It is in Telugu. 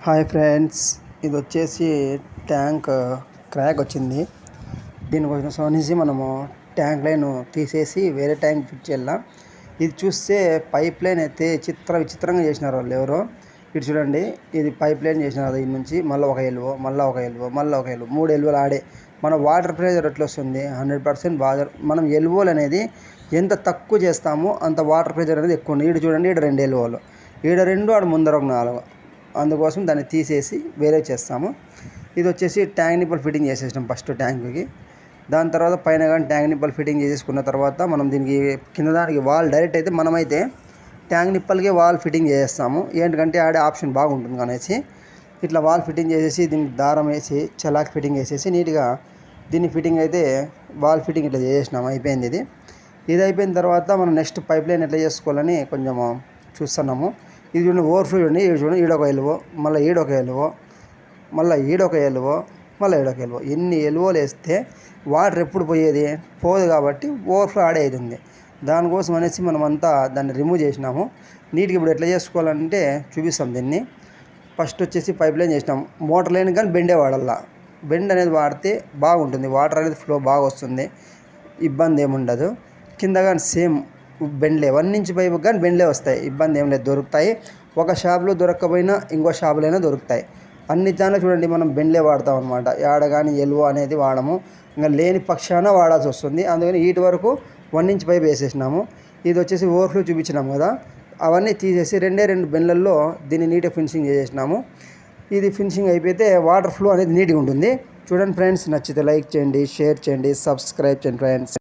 హాయ్ ఫ్రెండ్స్, ఇది వచ్చేసి ట్యాంక్ క్రాక్ వచ్చింది. దీనికోసం అనేసి మనము ట్యాంక్ లైన్ తీసేసి వేరే ట్యాంక్ ఫిట్ చేయాల. ఇది చూస్తే పైప్ లైన్ అయితే విచిత్రంగా చేసినారు వాళ్ళు ఎవరో. ఇటు చూడండి, ఇది పైప్ లైన్ చేసినారు. దీని నుంచి మళ్ళీ ఒక ఎల్వో, మళ్ళీ ఒక ఎల్వో, మళ్ళీ ఒక ఎల్వో, 3 ఎల్వోలు ఆడే. మన వాటర్ ప్రెషర్ ఎట్లా వస్తుంది? 100% వాటర్. మనం ఎల్వోలు అనేది ఎంత తక్కువ చేస్తామో అంత వాటర్ ప్రెషర్ అనేది ఎక్కువ ఉంది. ఇటు చూడండి, ఇటు 2 ఎల్వోలు, ఈడ 2, ఆడ ముందర ఒక 4. అందుకోసం దాన్ని తీసేసి వేరే చేస్తాము. ఇది వచ్చేసి ట్యాంక్ నిప్పల్ ఫిట్టింగ్ చేసేసినాం ఫస్ట్ ట్యాంక్కి. దాని తర్వాత పైన కానీ ట్యాంక్ నిప్పల్ ఫిట్టింగ్ చేసేసుకున్న తర్వాత మనం దీనికి కింద దానికి వాల్ డైరెక్ట్ అయితే మనమైతే ట్యాంక్ నిప్పల్కే వాల్ ఫిట్టింగ్ చేసేస్తాము. ఏంటంటే ఆడే ఆప్షన్ బాగుంటుంది అనేసి ఇట్లా వాల్ ఫిట్టింగ్ చేసేసి దీనికి దారం వేసి చలాక్ ఫిట్టింగ్ వేసేసి నీట్గా దీన్ని ఫిట్టింగ్ అయితే వాల్ ఫిట్టింగ్ ఇట్లా చేసేసినాము. అయిపోయింది. ఇది అయిపోయిన తర్వాత మనం నెక్స్ట్ పైప్ లైన్ ఎట్లా చేసుకోవాలని కొంచెం చూస్తున్నాము. ఇది చూడండి, ఓవర్ఫ్లో చూడండి. ఇది చూడండి, ఈడొక ఎల్వో, మళ్ళీ ఈడొక ఎల్వో, మళ్ళీ ఈడొక ఎల్వో, మళ్ళీ ఈడొక ఎల్వో. ఎన్ని ఎల్వోలు వేస్తే వాటర్ ఎప్పుడు పోయేది? పోదు. కాబట్టి ఓవర్ఫ్లో ఆడే అవుతుంది. దానికోసం అనేసి మనమంతా దాన్ని రిమూవ్ చేసినాము. నీట్గా ఇప్పుడు ఎట్లా చేసుకోవాలంటే చూపిస్తాం దీన్ని. ఫస్ట్ వచ్చేసి పైప్ లైన్ చేసినాము. మోటార్ లైన్ కానీ బెండే వాడాల. బెండ్ అనేది వాడితే బాగుంటుంది, వాటర్ అనేది ఫ్లో బాగా వస్తుంది, ఇబ్బంది ఏముండదు. కింద కానీ సేమ్ బెండ్లే, 1 ఇంచ్ పైపు కానీ బెండ్లే వస్తాయి, ఇబ్బంది ఏం లేదు, దొరుకుతాయి. ఒక షాప్లో దొరక్కపోయినా ఇంకో షాపులైనా దొరుకుతాయి. అన్ని దాంట్లో చూడండి మనం బెండ్లే వాడతాం అనమాట. యాడ కానీ ఎల్వో అనేది వాడము. ఇంకా లేని పక్షాన వాడాల్సి వస్తుంది. అందుకని వీటి వరకు 1 ఇంచ్ పైపు వేసేసినాము. ఇది వచ్చేసి ఓవర్ఫ్లో చూపించినాము కదా, అవన్నీ తీసేసి 2 బెండ్లలో దీన్ని నీట్గా ఫినిషింగ్ చేసేసినాము. ఇది ఫినిషింగ్ అయిపోతే వాటర్ ఫ్లో అనేది నీట్గా ఉంటుంది. చూడండి ఫ్రెండ్స్, నచ్చితే లైక్ చేయండి, షేర్ చేయండి, సబ్స్క్రైబ్ చేయండి ఫ్రెండ్స్.